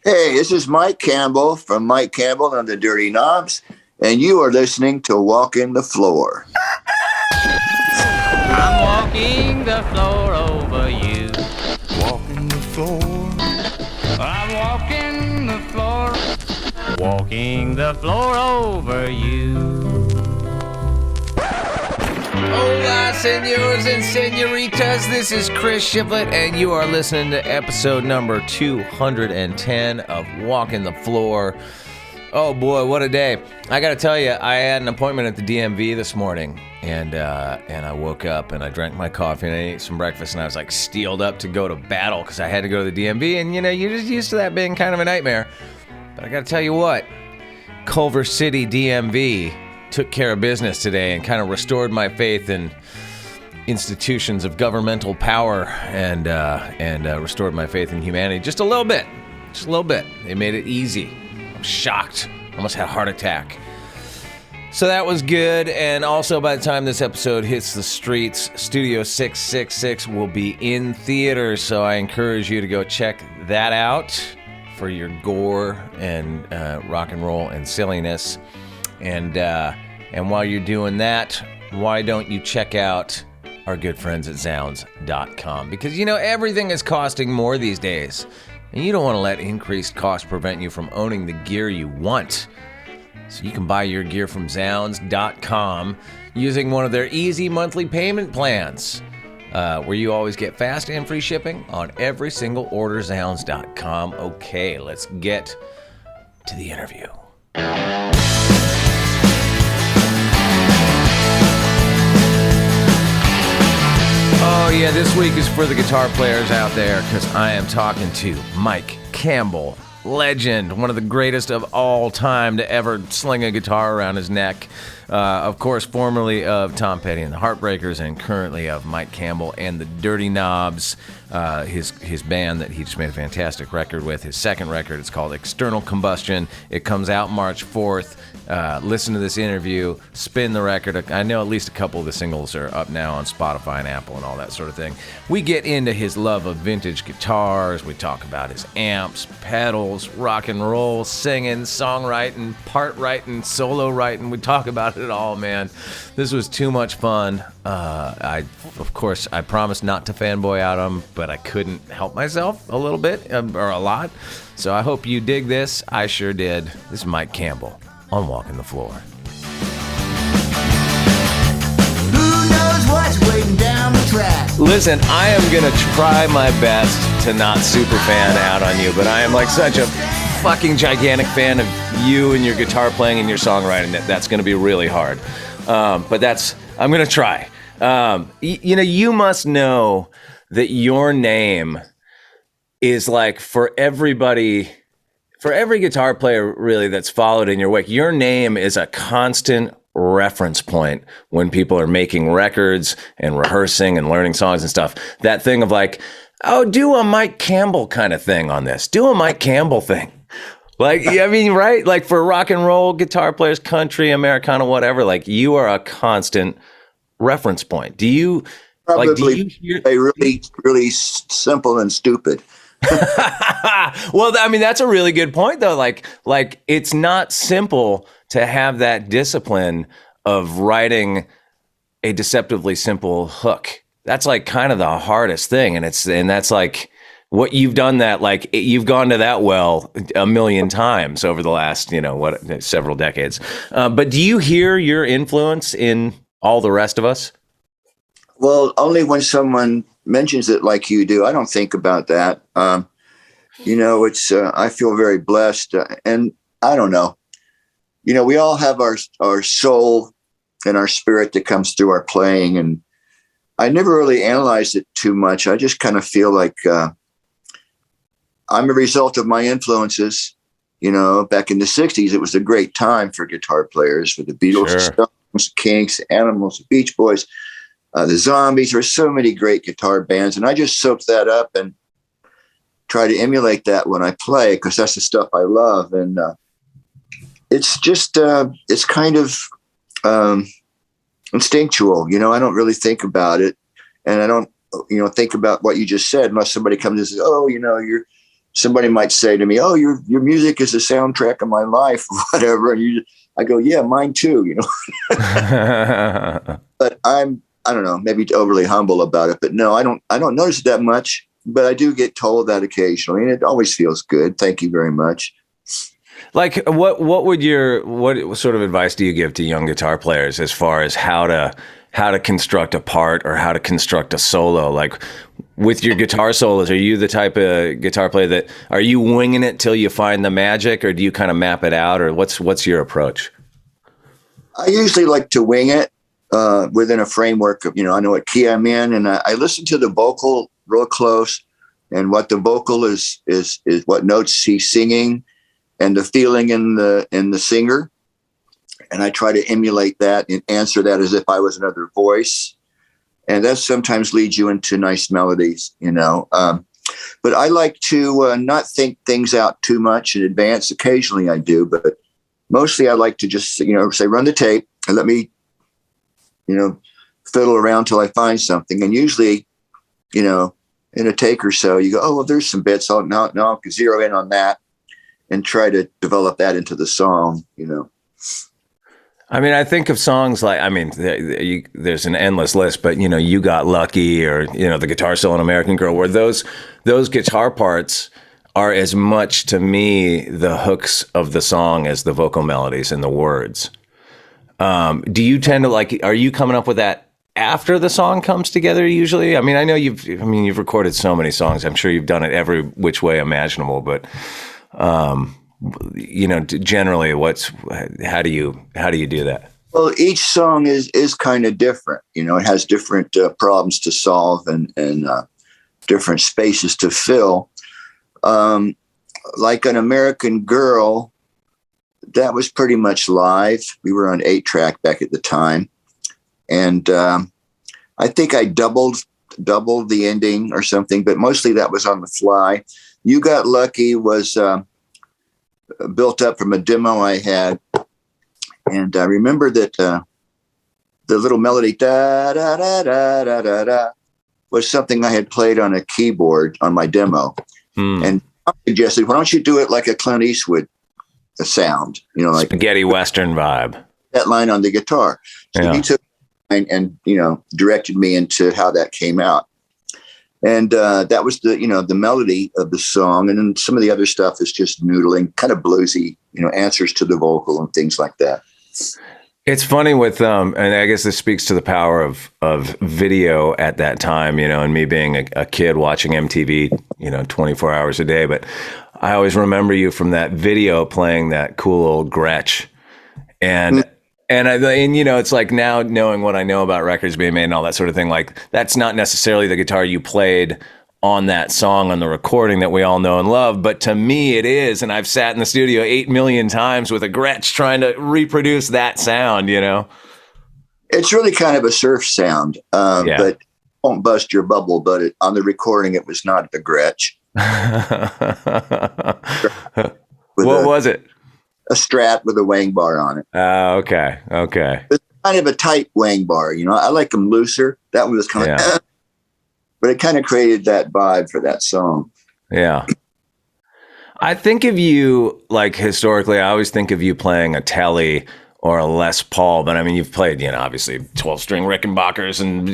Hey, this is Mike Campbell from Mike Campbell and the Dirty Knobs, and you are listening to Walking the Floor. I'm walking the floor over you. Walking the floor. I'm walking the floor. Walking the floor over you. Hola, senors and senoritas. This is Chris Shiplet, and you are listening to episode number 210 of Walking the Floor. Oh boy, what a day. I gotta tell you, I had an appointment at the DMV this morning, and I woke up and I drank my coffee and I ate some breakfast, and I was like steeled up to go to battle because I had to go to the DMV, and you know, you're just used to that being kind of a nightmare. But I gotta tell you what, Culver City DMV took care of business today and kind of restored my faith in institutions of governmental power and restored my faith in humanity just a little bit. They made it easy. I'm shocked. Almost had a heart attack. So that was good. And also, by the time this episode hits the streets, Studio 666 will be in theaters. So I encourage you to go check that out for your gore and rock and roll and silliness. And while you're doing that, why don't you check out our good friends at Zounds.com? Because, you know, everything is costing more these days. And you don't want to let increased cost prevent you from owning the gear you want. So you can buy your gear from Zounds.com using one of their easy monthly payment plans, where you always get fast and free shipping on every single order. Zounds.com. Okay, let's get to the interview. Oh yeah, this week is for the guitar players out there because I am talking to Mike Campbell, legend, one of the greatest of all time to ever sling a guitar around his neck. Of course, formerly of Tom Petty and the Heartbreakers, and currently of Mike Campbell and the Dirty Knobs, his band that he just made a fantastic record with. His second record, it's called External Combustion. It comes out March 4th. Listen to this interview, spin the record. I know at least a couple of the singles are up now on Spotify and Apple and all that sort of thing. We get into his love of vintage guitars. We talk about his amps, pedals, rock and roll, singing, songwriting, part writing, solo writing. We talk about it all, man. This was too much fun. Of course, I promised not to fanboy out on him, but I couldn't help myself a little bit, or a lot. So I hope you dig this. I sure did. This is Mike Campbell on Walking the Floor. Who knows what's waiting down the track? Listen, I am going to try my best to not super fan out on you, but I am like such a fucking gigantic fan of you and your guitar playing and your songwriting that that's going to be really hard. But I'm going to try. You know, you must know that your name is like for every guitar player really that's followed in your wake, your name is a constant reference point when people are making records and rehearsing and learning songs and stuff. That thing of like, oh, do a Mike Campbell kind of thing on this. Do a Mike Campbell thing. Like, I mean, right? Like for rock and roll guitar players, country, Americana, whatever, like you are a constant reference point. Do you hear a really, really simple and stupid? Well, I mean, that's a really good point, though. Like it's not simple to have that discipline of writing a deceptively simple hook. That's like kind of the hardest thing, and that's like what you've done. That like you've gone to that well a million times over the last several decades. But do you hear your influence in all the rest of us? Well, only when someone mentions it like you do. I don't think about that. It's I feel very blessed, and I don't know. We all have our soul and our spirit that comes through our playing, and I never really analyzed it too much. I just kind of feel like I'm a result of my influences. Back in the 60s, it was a great time for guitar players, for the Beatles, Sure. Stones, Kinks, Animals, the Beach Boys, the Zombies. There were so many great guitar bands, and I just soaked that up and try to emulate that when I play, because that's the stuff I love. And it's just, it's kind of instinctual. I don't really think about it. And I don't, think about what you just said, unless somebody comes and says, oh, somebody might say to me, "Oh, your music is the soundtrack of my life," or whatever. And I go, "Yeah, mine too," you know. But I don't know, maybe overly humble about it. But no, I don't notice it that much. But I do get told that occasionally, and it always feels good. Thank you very much. Like, what sort of advice do you give to young guitar players as far as how to construct a part or how to construct a solo? Like, with your guitar solos, are you the type of guitar player that, are you winging it till you find the magic, or do you kind of map it out, or what's your approach? I usually like to wing it within a framework of, I know what key I'm in, and I listen to the vocal real close, and what the vocal is what notes he's singing, and the feeling in the singer, and I try to emulate that and answer that as if I was another voice. And that sometimes leads you into nice melodies, but I like to not think things out too much in advance. Occasionally I do, but mostly I like to just, say, run the tape and let me, fiddle around till I find something. And usually, in a take or so, you go, oh, well, there's some bits. Now I can zero in on that and try to develop that into the song, I mean, I think of songs like, there's an endless list, but, You Got Lucky, or, the guitar solo in American Girl, where those guitar parts are as much, to me, the hooks of the song as the vocal melodies and the words. Do you tend to are you coming up with that after the song comes together usually? I mean, I know you've recorded so many songs. I'm sure you've done it every which way imaginable, but, generally how do you do that? Well, each song is kind of different. It has different problems to solve and different spaces to fill. Like An American Girl, that was pretty much live. We were on 8-track back at the time. And I think I doubled the ending or something, but mostly that was on the fly. You Got Lucky was built up from a demo I had. And I remember that the little melody, da, da, da, da, da, da, da, was something I had played on a keyboard on my demo. And I suggested, why don't you do it like a Clint Eastwood sound, like spaghetti Western vibe. That line on the guitar. So he took and directed me into how that came out. And that was the melody of the song. And then some of the other stuff is just noodling, kind of bluesy, answers to the vocal and things like that. It's funny with, and I guess this speaks to the power of video at that time, and me being a kid watching MTV, 24 hours a day. But I always remember you from that video playing that cool old Gretch. And it's like, now knowing what I know about records being made and all that sort of thing, like, that's not necessarily the guitar you played on that song on the recording that we all know and love, but to me it is. And I've sat in the studio 8 million times with a Gretch trying to reproduce that sound, It's really kind of a surf sound, but it won't bust your bubble. But on the recording, it was not a Gretch. What was it? A Strat with a wang bar on it. Okay. It's kind of a tight wang bar, I like them looser. That one was kind of, but it kind of created that vibe for that song. Yeah. I think of you, like, historically, I always think of you playing a Telly or a Les Paul, but I mean, you've played, obviously 12-string Rickenbackers and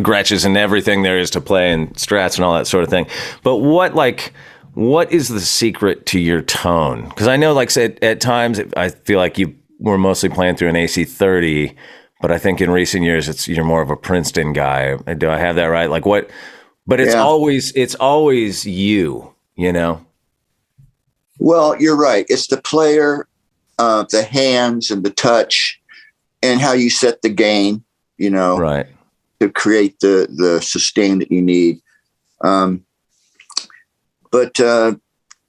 Gretches and everything there is to play, and Strats and all that sort of thing. But what is the secret to your tone? Because I know, like, at times, I feel like you were mostly playing through an AC-30, but I think in recent years, you're more of a Princeton guy. Do I have that right? Like, what? But it's always you, Well, you're right. It's the player, the hands and the touch, and how you set the gain, right, to create the sustain that you need. But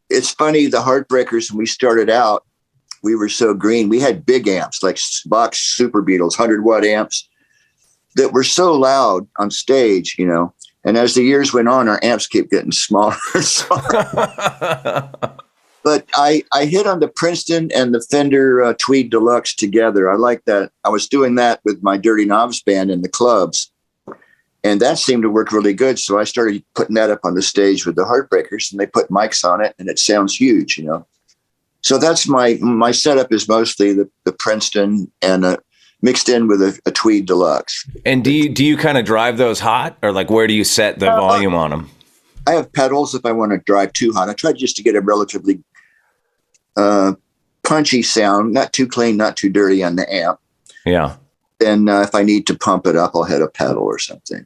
it's funny, the Heartbreakers, when we started out, we were so green. We had big amps, like Box Super Beatles, 100-watt amps that were so loud on stage, And as the years went on, our amps kept getting smaller and smaller. But I hit on the Princeton and the Fender Tweed Deluxe together. I like that. I was doing that with my Dirty Knobs band in the clubs. And that seemed to work really good. So I started putting that up on the stage with the Heartbreakers, and they put mics on it, and it sounds huge, you know. So that's my setup is mostly the Princeton and mixed in with a Tweed Deluxe. And do you kind of drive those hot, or like where do you set the volume on them? I have pedals if I want to drive too hot. I try just to get a relatively punchy sound, not too clean, not too dirty on the amp. Yeah. Then if I need to pump it up, I'll hit a pedal or something.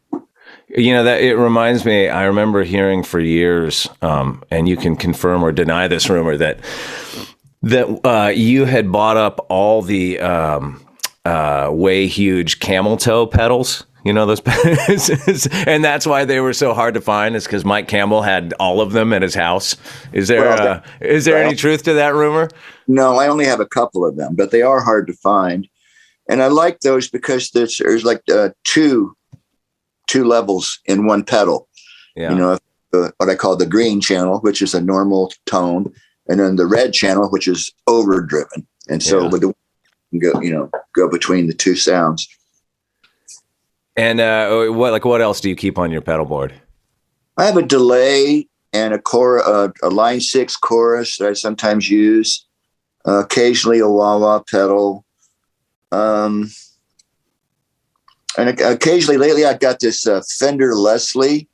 You know, that it reminds me, I remember hearing for years, and you can confirm or deny this rumor, that you had bought up all the way huge camel toe pedals. You know those pedals? And that's why they were so hard to find, is because Mike Campbell had all of them at his house. Is there any truth to that rumor? No, I only have a couple of them, but they are hard to find. And I like those because there's like two levels in one pedal. Yeah. You know, what I call the green channel, which is a normal tone, and then the red channel, which is overdriven. And so with the go between the two sounds. And what else do you keep on your pedal board? I have a delay and a line 6 chorus that I sometimes use. Occasionally a wah-wah pedal. And occasionally lately I've got this Fender Leslie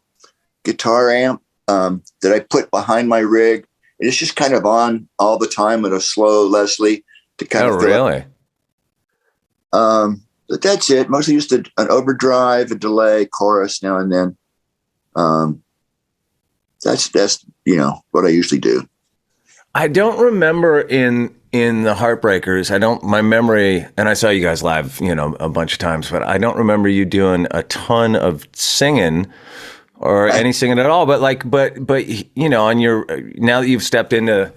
guitar amp that I put behind my rig. It's just kind of on all the time with a slow Leslie to kind of really? But that's it. Mostly just an overdrive, a delay, chorus now and then. That's what I usually do. I don't remember in the Heartbreakers. My memory, and I saw you guys live, a bunch of times, but I don't remember you doing a ton of singing or any singing at all. But on now that you've stepped into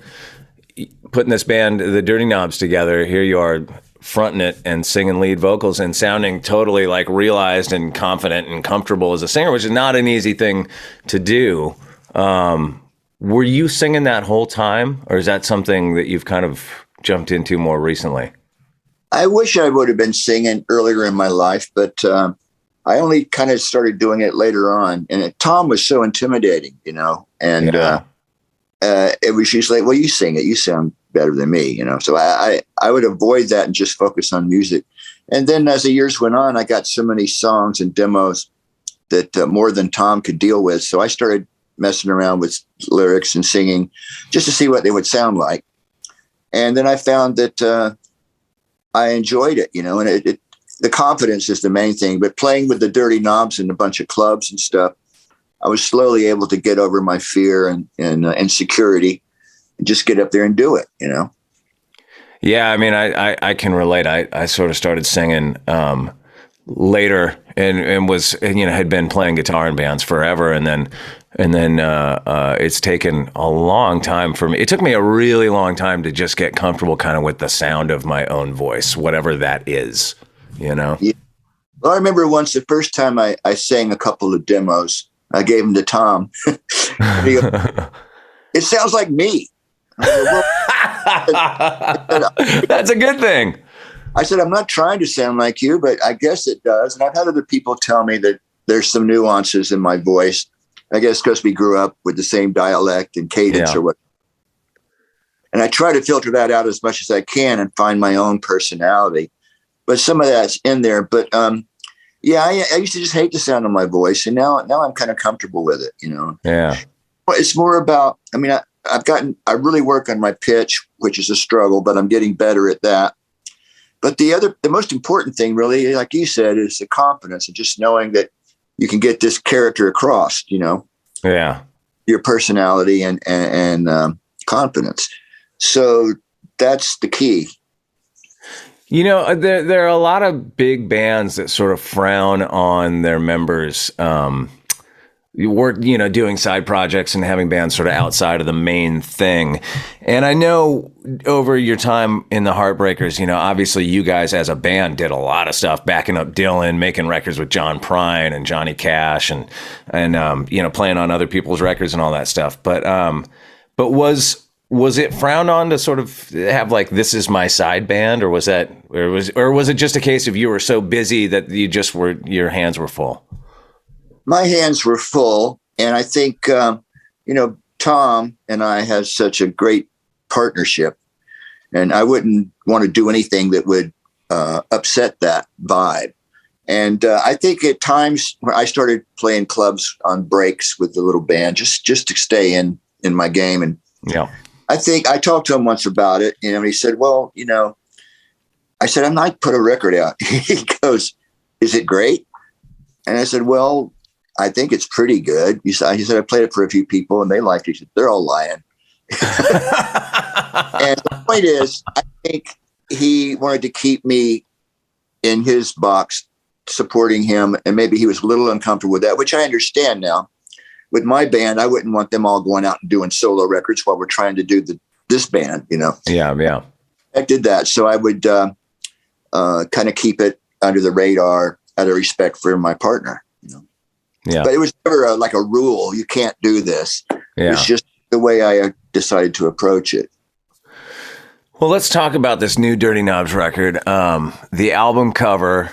putting this band, the Dirty Knobs, together, here you are fronting it and singing lead vocals and sounding totally like realized and confident and comfortable as a singer, which is not an easy thing to do. Were you singing that whole time, or is that something that you've kind of jumped into more recently? I wish I would have been singing earlier in my life, but I only kind of started doing it later on. And Tom was so intimidating, and it was usually, well, you sing it, you sound better than me, So I would avoid that and just focus on music. And then as the years went on, I got so many songs and demos that more than Tom could deal with. So I started messing around with lyrics and singing just to see what they would sound like. And then I found that I enjoyed it, and the confidence is the main thing. But playing with the Dirty Knobs in a bunch of clubs and stuff, I was slowly able to get over my fear and insecurity and just get up there and do it, Yeah, I mean, I can relate. I sort of started singing later and was, had been playing guitar in bands forever, and then it's taken a long time for me. It took me a really long time to just get comfortable kind of with the sound of my own voice, whatever that is, Yeah. Well, I remember once the first time I sang a couple of demos, I gave them to Tom. He goes, "It sounds like me." That's a good thing. I said, "I'm not trying to sound like you, but I guess it does." And I've had other people tell me that there's some nuances in my voice. I guess because we grew up with the same dialect and cadence or what. And I try to filter that out as much as I can and find my own personality. But some of that's in there. But I used to just hate the sound of my voice. And now I'm kind of comfortable with it, Yeah. It's more about, I really work on my pitch, which is a struggle, but I'm getting better at that. But the most important thing really, like you said, is the confidence and just knowing that you can get this character across, Yeah. your personality and confidence. So that's the key. There are a lot of big bands that sort of frown on their members, doing side projects and having bands sort of outside of the main thing. And I know over your time in the Heartbreakers, obviously you guys as a band did a lot of stuff, backing up Dylan, making records with John Prine and Johnny Cash and playing on other people's records and all that stuff. But was it frowned on to sort of have like, this is my side band, or was it just a case of you were so busy that your hands were full? my hands were full. And I think, Tom and I had such a great partnership, and I wouldn't want to do anything that would upset that vibe. And I think at times when I started playing clubs on breaks with the little band, just to stay in my game. And I think I talked to him once about it, and he said, well, I said, I might put a record out. He goes, is it great? And I said, well, I think it's pretty good. He said, I played it for a few people and they liked it. He said, they're all lying. And the point is, I think he wanted to keep me in his box, supporting him. And maybe he was a little uncomfortable with that, which I understand now. With my band, I wouldn't want them all going out and doing solo records while we're trying to do this band, Yeah. I did that. So I would kind of keep it under the radar out of respect for my partner. Yeah. But it was never like a rule. You can't do this. Yeah. It's just the way I decided to approach it. Well, let's talk about this new Dirty Knobs record. The album cover,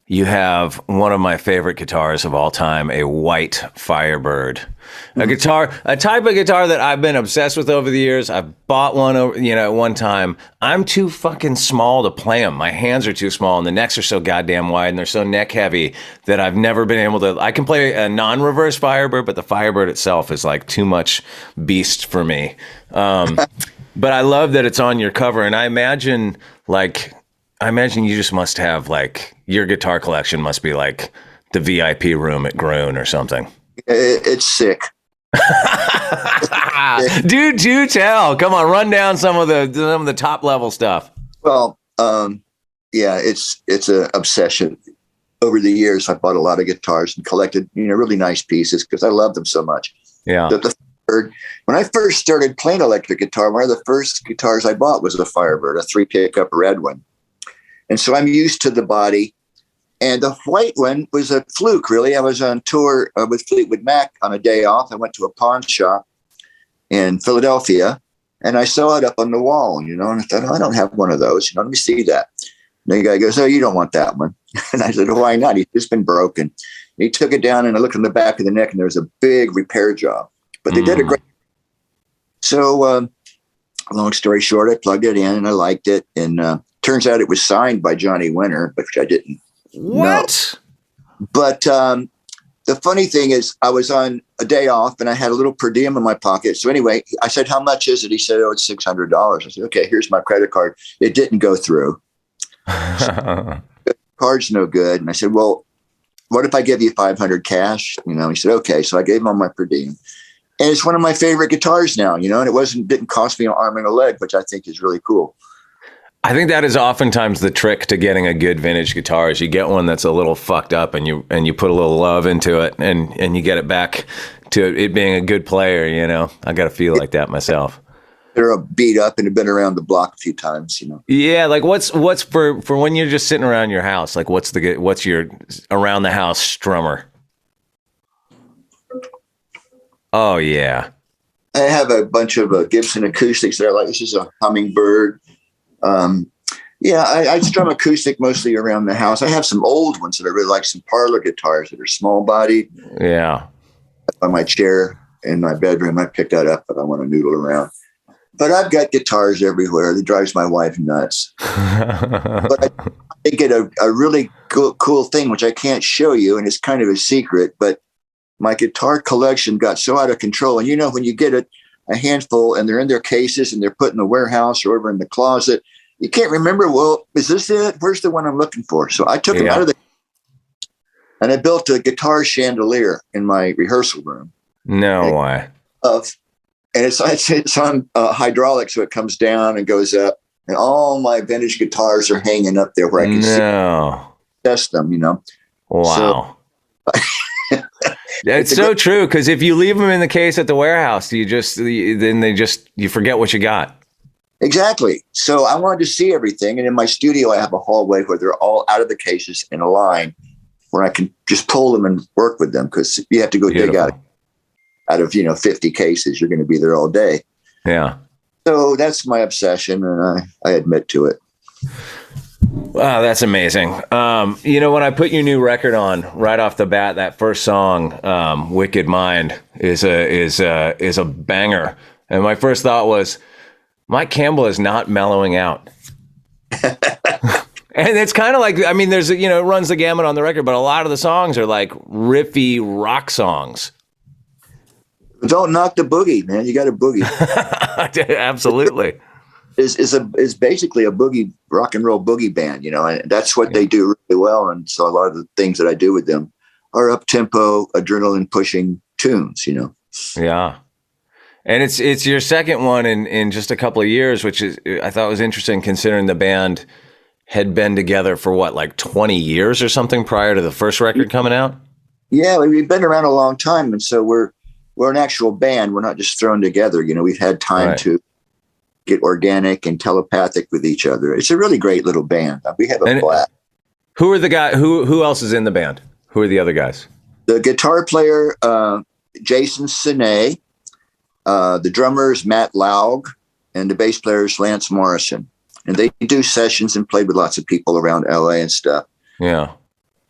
you have one of my favorite guitars of all time, a white Firebird. A type of guitar that I've been obsessed with over the years. I've bought one at one time. I'm too fucking small to play them. My hands are too small and the necks are so goddamn wide and they're so neck heavy that I've never been able to. I can play a non-reverse Firebird, but the Firebird itself is like too much beast for me. But I love that it's on your cover, and I imagine you just must have your guitar collection must be like the VIP room at Groon or something. It's sick. Dude, do tell. Come on, run down some of the top level stuff. Well, it's an obsession. Over the years, I bought a lot of guitars and collected, really nice pieces because I love them so much. Yeah. When I first started playing electric guitar, one of the first guitars I bought was a Firebird, a 3 pickup red one. And so I'm used to the body. And the white one was a fluke, really. I was on tour with Fleetwood Mac on a day off. I went to a pawn shop in Philadelphia, and I saw it up on the wall, and I thought, I don't have one of those. Let me see that. And the guy goes, oh, you don't want that one. And I said, why not? It's been broken. And he took it down, and I looked in the back of the neck, and there was a big repair job. But they did a great. So, long story short, I plugged it in, and I liked it. And turns out it was signed by Johnny Winter, which I didn't. What? No. But the funny thing is, I was on a day off and I had a little per diem in my pocket. So anyway, I said, how much is it? He said, oh, it's $600. I said, okay, here's my credit card. It didn't go through. So, the card's no good. And I said, well, what if I give you $500 cash? He said, okay. So I gave him my per diem. And it's one of my favorite guitars now, and it didn't cost me an arm and a leg, which I think is really cool. I think that is oftentimes the trick to getting a good vintage guitar is you get one that's a little fucked up and you put a little love into it and you get it back to it being a good player, I got to feel like that myself. They're beat up and have been around the block a few times, Yeah, like what's for when you're just sitting around your house, like what's your around the house strummer? Oh yeah. I have a bunch of Gibson acoustics that are like, this is a Hummingbird. I strum acoustic mostly around the house. I have some old ones that I really like, some parlor guitars that are small bodied. Yeah. On my chair in my bedroom, I pick that up if I want to noodle around. But I've got guitars everywhere. It drives my wife nuts. But I think it a really cool thing, which I can't show you, and it's kind of a secret, but my guitar collection got so out of control. And when you get a handful and they're in their cases and they're put in the warehouse or over in the closet, you can't remember, well, is this it? Where's the one I'm looking for? So I took them out of and I built a guitar chandelier in my rehearsal room. No way. And it's on hydraulic, so it comes down and goes up. And all my vintage guitars are hanging up there where I can test them, Wow. So, it's so true, because if you leave them in the case at the warehouse, you forget what you got. Exactly. So I wanted to see everything. And in my studio, I have a hallway where they're all out of the cases in a line where I can just pull them and work with them, because you have to go dig out of 50 cases. You're going to be there all day. Yeah. So that's my obsession, and I admit to it. Wow, that's amazing. When I put your new record on right off the bat, that first song, "Wicked Mind," is a banger. And my first thought was, Mike Campbell is not mellowing out. And it's kind of like, I mean, there's, it runs the gamut on the record, but a lot of the songs are like riffy rock songs. Don't knock the boogie, man. You got a boogie. Absolutely. Is basically a boogie, rock and roll boogie band, and that's what they do really well. And so a lot of the things that I do with them are up tempo, adrenaline pushing tunes, Yeah. And it's your second one in just a couple of years, which is, I thought was interesting considering the band had been together for like 20 years or something prior to the first record coming out. Yeah, we've been around a long time. And so we're an actual band. We're not just thrown together. We've had time to get organic and telepathic with each other. It's a really great little band. We have a blast. Who are the guys? Who else is in the band? Who are the other guys? The guitar player, Jason Sine, the drummer is Matt Laug, and the bass player is Lance Morrison. And they do sessions and played with lots of people around LA and stuff. Yeah.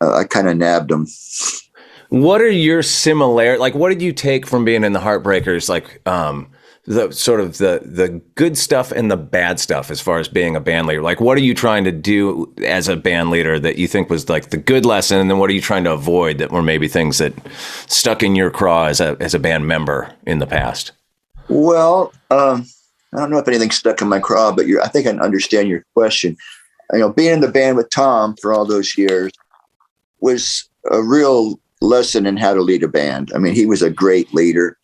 I kind of nabbed them. What are your similarities? Like, what did you take from being in the Heartbreakers? Like, the sort of the good stuff and the bad stuff as far as being a band leader. Like, what are you trying to do as a band leader that you think was like the good lesson? And then what are you trying to avoid that were maybe things that stuck in your craw as a band member in the past? Well, I don't know if anything stuck in my craw, but I think I understand your question. Being in the band with Tom for all those years was a real lesson in how to lead a band. I mean, he was a great leader.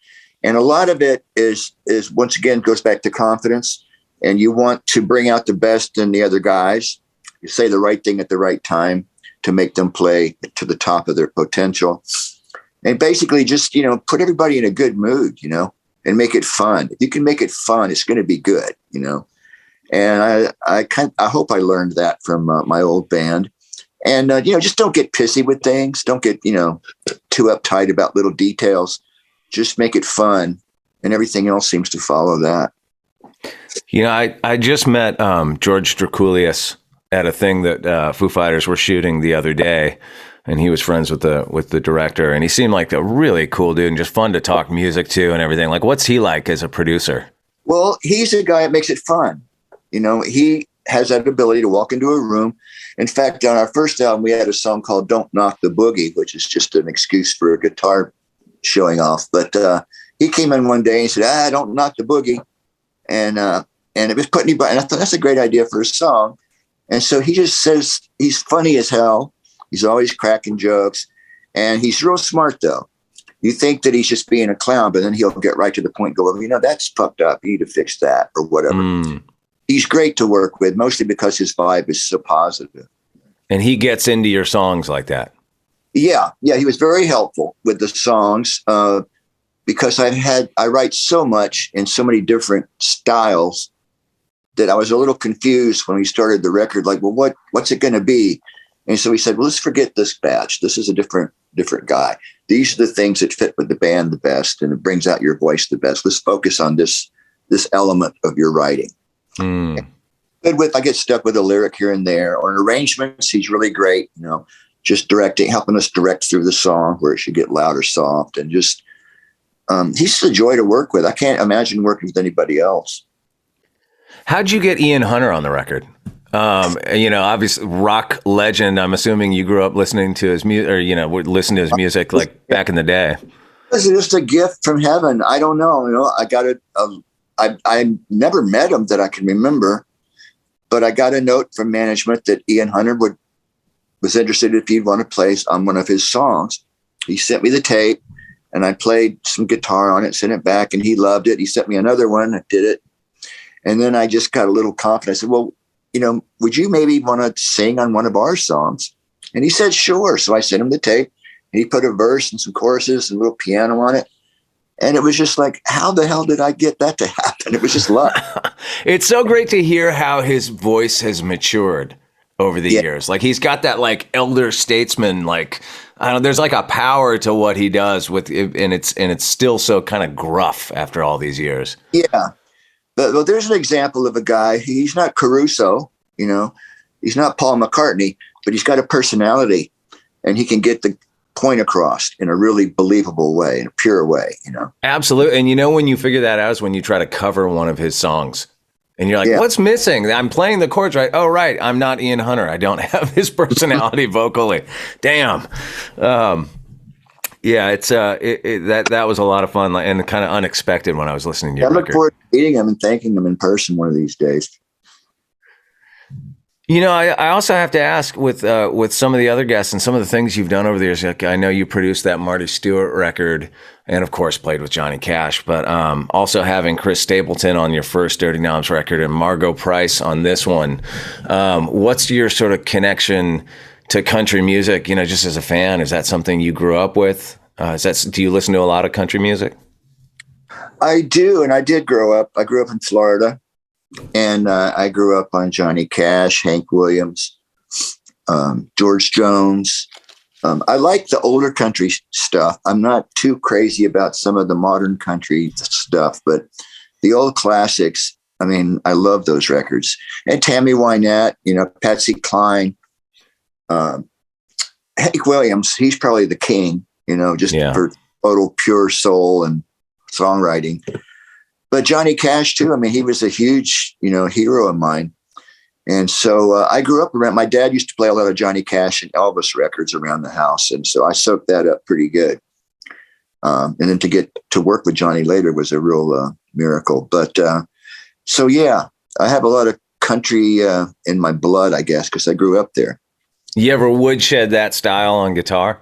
And a lot of it is once again, goes back to confidence. And you want to bring out the best in the other guys. You say the right thing at the right time to make them play to the top of their potential. And basically just, put everybody in a good mood, and make it fun. If you can make it fun, it's going to be good, And I hope I learned that from my old band. And, just don't get pissy with things. Don't get, too uptight about little details. Just make it fun. And everything else seems to follow that. I just met George Draculus at a thing that Foo Fighters were shooting the other day. And he was friends with the director, and he seemed like a really cool dude and just fun to talk music to and everything. Like, what's he like as a producer? Well, he's a guy that makes it fun. He has that ability to walk into a room. In fact, on our first album, we had a song called "Don't Knock the Boogie," which is just an excuse for a guitar showing off. But he came in one day and said, "Don't knock the boogie," and it was putting anybody. And I thought that's a great idea for a song. And so he just says he's funny as hell. He's always cracking jokes, and he's real smart, though. You think that he's just being a clown, but then he'll get right to the point and go, well, that's fucked up. You need to fix that or whatever. He's great to work with, mostly because his vibe is so positive. And he gets into your songs like that. Yeah. He was very helpful with the songs because I write so much in so many different styles that I was a little confused when we started the record. Like, well, what's it going to be? And so he said, well, let's forget this batch. This is a different guy. These are the things that fit with the band the best, and it brings out your voice the best. Let's focus on this element of your writing. I get stuck with a lyric here and there, or in arrangements. He's really great, just helping us direct through the song where it should get loud or soft. And just, he's a joy to work with. I can't imagine working with anybody else. How'd you get Ian Hunter on the record? Obviously rock legend. I'm assuming you grew up listening to his music, or would listen to his music like back in the day. It was just a gift from heaven. I don't know. I got it. I never met him that I can remember, but I got a note from management that Ian Hunter was interested if he'd want to play on one of his songs. He sent me the tape, and I played some guitar on it, sent it back, and he loved it. He sent me another one. I did it, and then I just got a little confident. I said, well, would you maybe want to sing on one of our songs? And he said, sure. So I sent him the tape, and he put a verse and some choruses and a little piano on it. And it was just like, how the hell did I get that to happen? It was just luck. It's so great to hear how his voice has matured over the years. Like, he's got that like elder statesman, like, I don't know, there's like a power to what he does and it's still so kind of gruff after all these years. Yeah. But there's an example of a guy, he's not Caruso, he's not Paul McCartney, but he's got a personality, and he can get the point across in a really believable way, in a pure way, you know. Absolutely. And you know, when you figure that out is when you try to cover one of his songs. And you're like, what's missing? I'm playing the chords right. Oh, right. I'm not Ian Hunter. I don't have his personality vocally. Damn. Yeah, it's that was a lot of fun and kind of unexpected when I was listening to your record. I look forward to meeting him and thanking him in person one of these days. You know, I also have to ask with some of the other guests and some of the things you've done over the years. Like, I know you produced that Marty Stewart record, and of course played with Johnny Cash. But also having Chris Stapleton on your first Dirty Knobs record and Margot Price on this one. What's your sort of connection to country music? You know, just as a fan, is that something you grew up with? Do you listen to a lot of country music? I do, and I did grow up. I grew up in Florida. And I grew up on Johnny Cash, Hank Williams, George Jones. I like the older country stuff. I'm not too crazy about some of the modern country stuff, but the old classics, I mean, I love those records. And Tammy Wynette, you know, Patsy Cline, Hank Williams, he's probably the king, you know, just for total pure soul and songwriting. But Johnny Cash, too. I mean, he was a huge, you know, hero of mine. And so I grew up around, my dad used to play a lot of Johnny Cash and Elvis records around the house. And so I soaked that up pretty good. And then to get to work with Johnny later was a real miracle. But so, yeah, I have a lot of country in my blood, I guess, because I grew up there. You ever woodshed that style on guitar?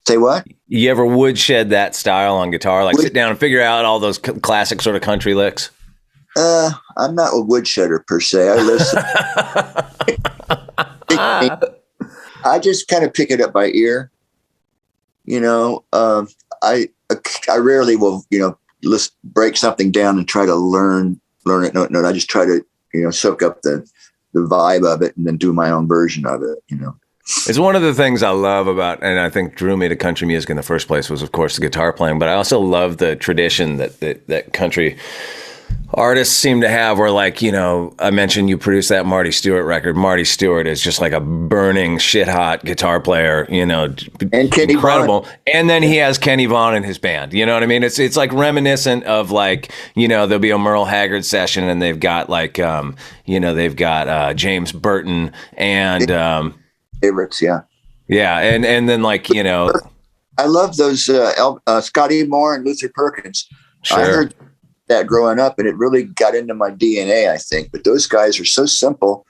Say what? You ever woodshed that style on guitar? Like sit down and figure out all those classic sort of country licks? I'm not a woodshedder per se. I listen. I just kind of pick it up by ear. You know, I rarely will, you know, break something down and try to learn it. No, I just try to, you know, soak up the vibe of it and then do my own version of it, you know. It's one of the things I love about, and I think drew me to country music in the first place was, of course, the guitar playing. But I also love the tradition that country artists seem to have where, like, you know, I mentioned you produced that Marty Stewart record. Marty Stewart is just like a burning shit hot guitar player, you know, and incredible. Vaughn. And then he has Kenny Vaughn in his band. You know what I mean? It's like reminiscent of, like, you know, there'll be a Merle Haggard session and they've got like, you know, they've got James Burton and favorites, yeah, and then, like, you know, I love those Scotty Moore and Luther Perkins. Sure. I heard that growing up, and it really got into my DNA, I think. But those guys are so simple,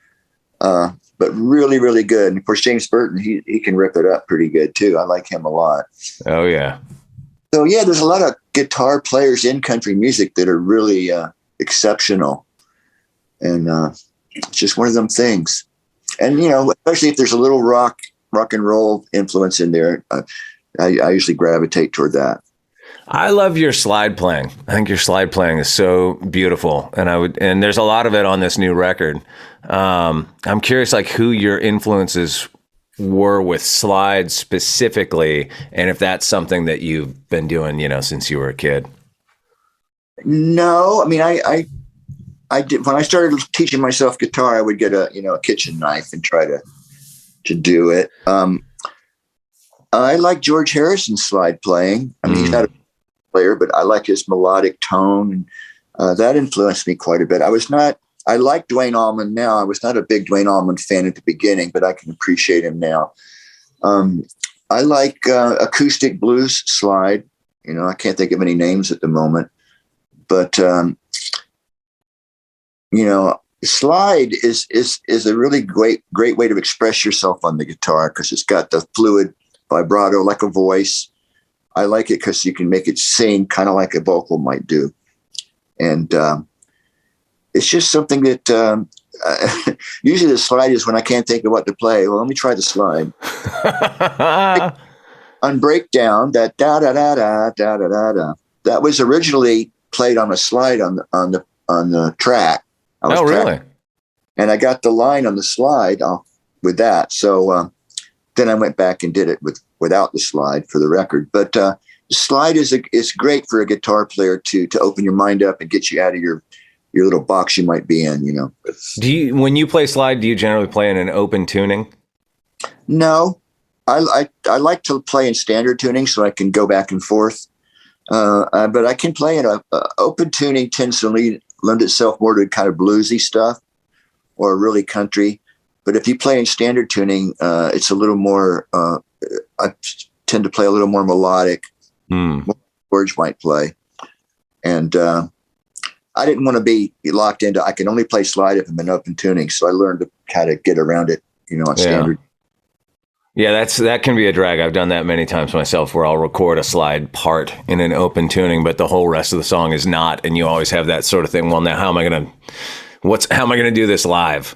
but really, really good. And of course, James Burton, he can rip it up pretty good too. I like him a lot. Oh yeah. So yeah, there's a lot of guitar players in country music that are really exceptional, and it's just one of them things. And, you know, especially if there's a little rock and roll influence in there, I usually gravitate toward that. I love your slide playing. I think your slide playing is so beautiful, and there's a lot of it on this new record. I'm curious, like, who your influences were with slides specifically, and if that's something that you've been doing, you know, since you were a kid. No, I mean, I did when I started teaching myself guitar. I would get a kitchen knife and try to do it. I like George Harrison's slide playing. I mean, he's not a player, but I like his melodic tone, and that influenced me quite a bit. I like Duane Allman now. I was not a big Duane Allman fan at the beginning, but I can appreciate him now. I like acoustic blues slide. You know, I can't think of any names at the moment, but you know, slide is a really great way to express yourself on the guitar because it's got the fluid vibrato like a voice. I like it because you can make it sing kind of like a vocal might do. And it's just something that usually the slide is when I can't think of what to play. Well, let me try the slide. On Breakdown, that da-da-da-da-da-da-da. That was originally played on a slide on the track. Oh, really? And I got the line on the slide with that. So then I went back and did it without the slide for the record. But the slide is great for a guitar player to open your mind up and get you out of your your little box you might be in, When you play slide, do you generally play in an open tuning? No, I like to play in standard tuning so I can go back and forth. But I can play in a open tuning tends to lend itself more to kind of bluesy stuff or really country. But if you play in standard tuning, it's a little more, I tend to play a little more melodic, more George might play. And I didn't want to be locked into, I can only play slide if I'm in open tuning. So I learned to kind of get around it, on standard. Yeah, that can be a drag. I've done that many times myself where I'll record a slide part in an open tuning, but the whole rest of the song is not. And you always have that sort of thing. Well, now how am I going to do this live?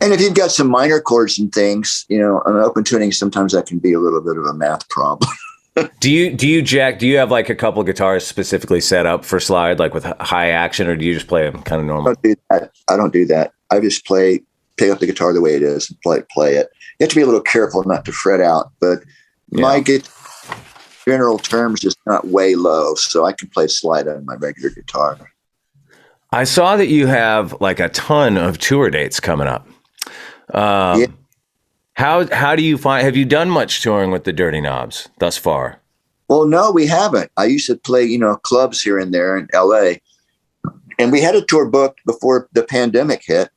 And if you've got some minor chords and things, on open tuning, sometimes that can be a little bit of a math problem. Do you have like a couple of guitars specifically set up for slide, like with high action, or do you just play them kind of normal? I don't do that. I just pick up the guitar the way it is and play it. You have to be a little careful not to fret out, but my general terms is not way low, so I can play slide on my regular guitar. I saw that you have like a ton of tour dates coming up. How do you have you done much touring with the Dirty Knobs thus far? Well, no, we haven't. I used to play, clubs here and there in LA, and we had a tour booked before the pandemic hit.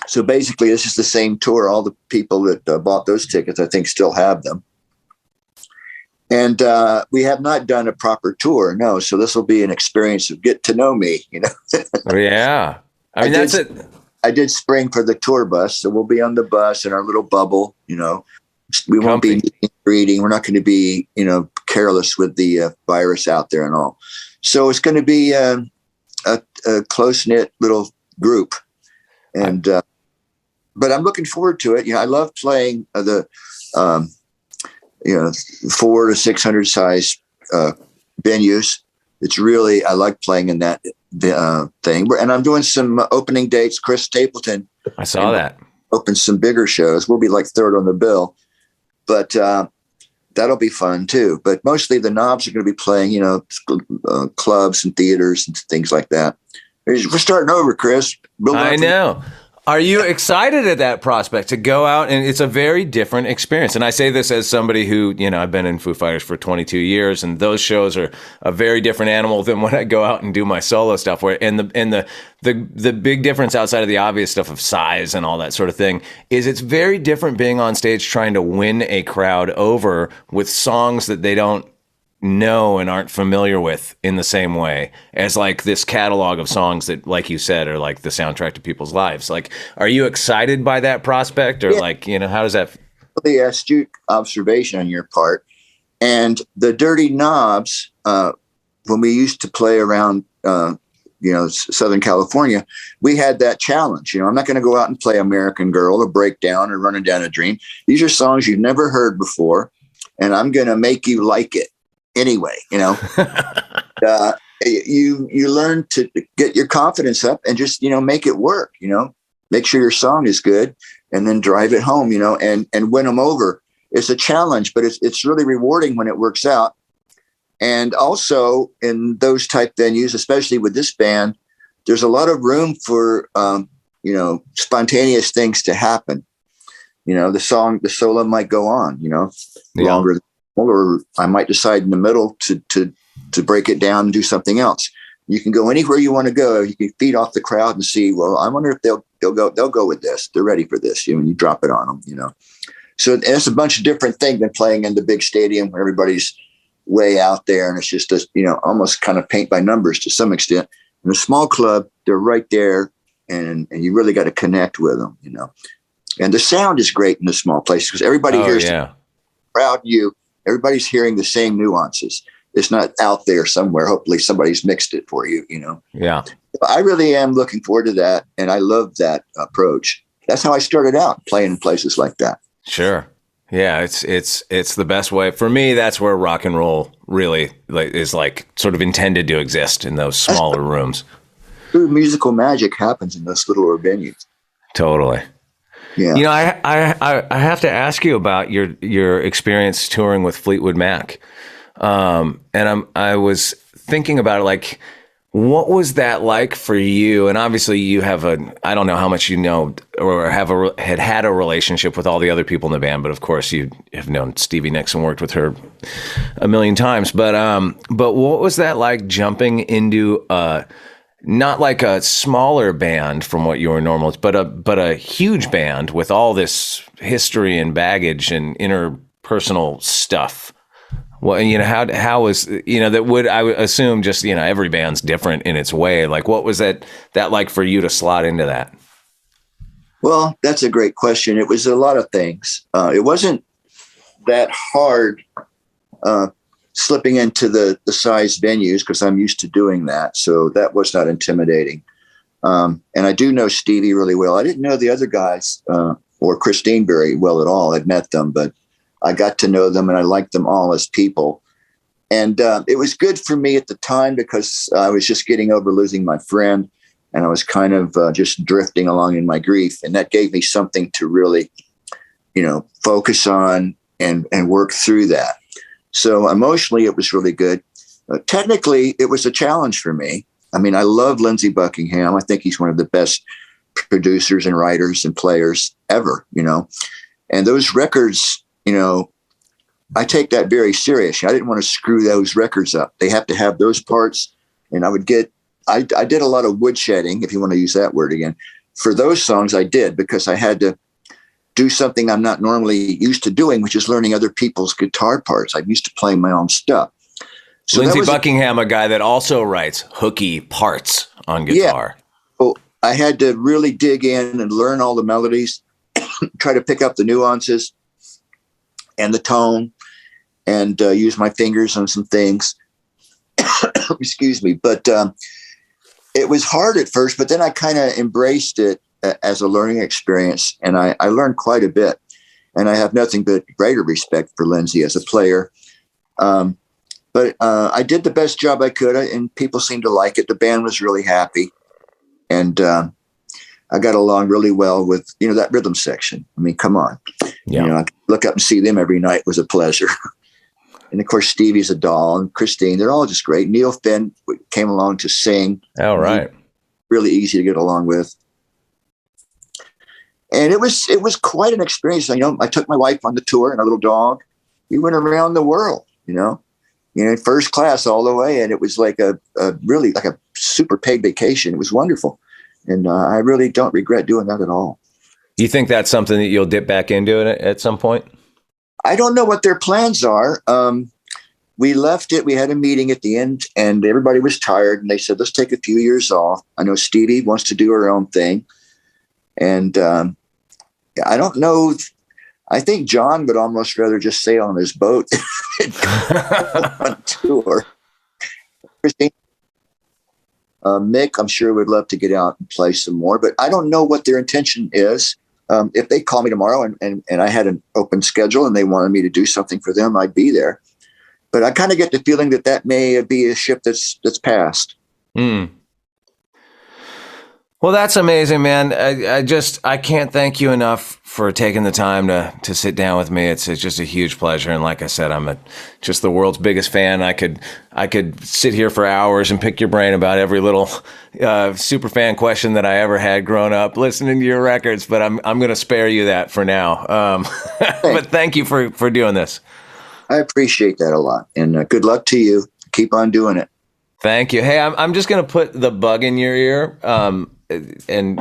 So basically, this is the same tour. All the people that bought those tickets, I think, still have them. And we have not done a proper tour, no. So this will be an experience of get to know me, Yeah. I mean, that's it. I did spring for the tour bus, so we'll be on the bus in our little bubble, We won't be greeting. We're not going to be, careless with the virus out there and all. So it's going to be a close-knit little group. And but I'm looking forward to it. I love playing the 400 to 600 size venues. It's really, I like playing in that thing. And I'm doing some opening dates. Chris Stapleton, I saw that, opened some bigger shows. We'll be like third on the bill, but that'll be fun too. But mostly the Knobs are going to be playing, clubs and theaters and things like that. We're starting over, Chris. I know. Are you excited at that prospect to go out? And it's a very different experience. And I say this as somebody who, I've been in Foo Fighters for 22 years, and those shows are a very different animal than when I go out and do my solo stuff. And the big difference outside of the obvious stuff of size and all that sort of thing is it's very different being on stage trying to win a crowd over with songs that they don't know and aren't familiar with in the same way as like this catalog of songs that, like you said, are like the soundtrack to people's lives. Like, are you excited by that prospect, or how does that? The astute observation on your part. And the Dirty Knobs, when we used to play around, Southern California, we had that challenge. I'm not going to go out and play American Girl or Breakdown or Running Down a Dream. These are songs you've never heard before, and I'm going to make you like it. Anyway, you learn to get your confidence up and just, make it work, make sure your song is good and then drive it home, and win them over. It's a challenge, but it's really rewarding when it works out. And also in those type venues, especially with this band, there's a lot of room for, spontaneous things to happen. The solo might go on, longer than, or I might decide in the middle to break it down and do something else. You can go anywhere you want to go. You can feed off the crowd and see, well, I wonder if they'll go with this. They're ready for this. And you drop it on them, So it's a bunch of different things than playing in the big stadium where everybody's way out there. And it's just, almost kind of paint by numbers to some extent. In a small club, they're right there and you really got to connect with them, And the sound is great in the small place because everybody hears the crowd, everybody's hearing the same nuances. It's not out there somewhere. Hopefully somebody's mixed it for you, Yeah. I really am looking forward to that. And I love that approach. That's how I started out, playing in places like that. Sure. Yeah. It's the best way. For me, that's where rock and roll really is sort of intended to exist, in those smaller rooms. True musical magic happens in those littler venues. Totally. Yeah. I have to ask you about your experience touring with Fleetwood Mac. And I was thinking about it, What was that like for you? And obviously you have I don't know how much you know or had a relationship with all the other people in the band, but of course you have known Stevie Nicks and worked with her a million times. But what was that like jumping into not like a smaller band from what you were normal, but a huge band with all this history and baggage and interpersonal stuff? Well, how was, that would, I would assume just, every band's different in its way. Like, what was that like for you to slot into that? Well, that's a great question. It was a lot of things. It wasn't that hard slipping into the size venues because I'm used to doing that. So that was not intimidating. And I do know Stevie really well. I didn't know the other guys or Christine very well at all. I'd met them, but I got to know them and I liked them all as people. And it was good for me at the time because I was just getting over losing my friend and I was kind of just drifting along in my grief. And that gave me something to really, focus on and work through that. So emotionally, it was really good. Technically, it was a challenge for me. I mean, I love Lindsey Buckingham. I think he's one of the best producers and writers and players ever, and those records, I take that very seriously. I didn't want to screw those records up. They have to have those parts. And I did a lot of woodshedding, if you want to use that word again. For those songs I did because I had to do something I'm not normally used to doing, which is learning other people's guitar parts. I'm used to playing my own stuff. So Lindsey Buckingham, a guy that also writes hooky parts on guitar. Yeah. Well, I had to really dig in and learn all the melodies, try to pick up the nuances and the tone and use my fingers on some things. Excuse me. But it was hard at first, but then I kind of embraced it as a learning experience. And I learned quite a bit. And I have nothing but greater respect for Lindsey as a player. But I did the best job I could, and people seemed to like it. The band was really happy. And I got along really well with, that rhythm section. I mean, come on. Yeah. I could look up and see them every night was a pleasure. And of course, Stevie's a doll, and Christine, they're all just great. Neil Finn came along to sing. All right. Really easy to get along with. And it was quite an experience. I took my wife on the tour and a little dog. We went around the world, first class all the way. And it was like a really like a super paid vacation. It was wonderful. And I really don't regret doing that at all. You think that's something that you'll dip back into at some point? I don't know what their plans are. We left it. We had a meeting at the end and everybody was tired. And they said, let's take a few years off. I know Stevie wants to do her own thing. And I don't know. I think John would almost rather just sail on his boat on tour. Christine, Mick, I'm sure would love to get out and play some more, but I don't know what their intention is. If they call me tomorrow and I had an open schedule and they wanted me to do something for them, I'd be there. But I kind of get the feeling that may be a ship that's passed. Mm. Well, that's amazing, man. I can't thank you enough for taking the time to sit down with me. It's just a huge pleasure. And like I said, I'm just the world's biggest fan. I could sit here for hours and pick your brain about every little super fan question that I ever had growing up listening to your records, but I'm going to spare you that for now. But thank you for doing this. I appreciate that a lot. And good luck to you. Keep on doing it. Thank you. Hey, I'm just going to put the bug in your ear. And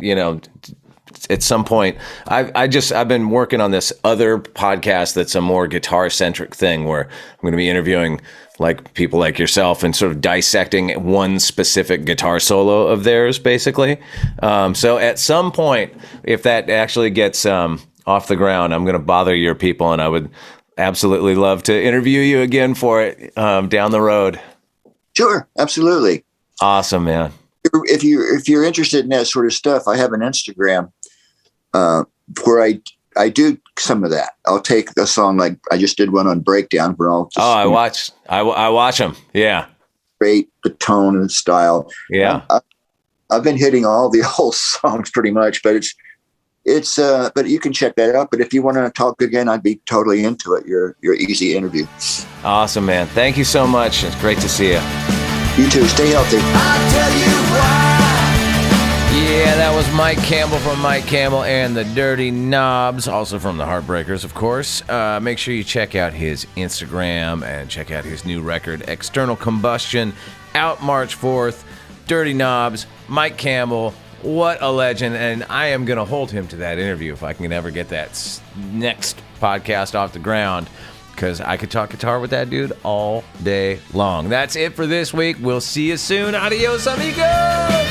at some point, I've been working on this other podcast that's a more guitar centric thing where I'm going to be interviewing like people like yourself and sort of dissecting one specific guitar solo of theirs, basically. So at some point, if that actually gets off the ground, I'm going to bother your people, and I would absolutely love to interview you again for it down the road. Sure, absolutely. Awesome, man. If you're interested in that sort of stuff, I have an Instagram where I do some of that. I'll take a song like I just did one on Breakdown where I'll just, I watch them. Yeah, great the tone and style. Yeah, I've been hitting all the old songs pretty much, but it's but you can check that out. But if you want to talk again, I'd be totally into it. You're easy interview. Awesome, man. Thank you so much. It's great to see you. You too. Stay healthy. I'll tell you why. Yeah, that was Mike Campbell from Mike Campbell and the Dirty Knobs, also from the Heartbreakers, of course. Make sure you check out his Instagram and check out his new record, External Combustion, out March 4th. Dirty Knobs, Mike Campbell, what a legend, and I am going to hold him to that interview if I can ever get that next podcast off the ground, because I could talk guitar with that dude all day long. That's it for this week. We'll see you soon. Adios, amigos!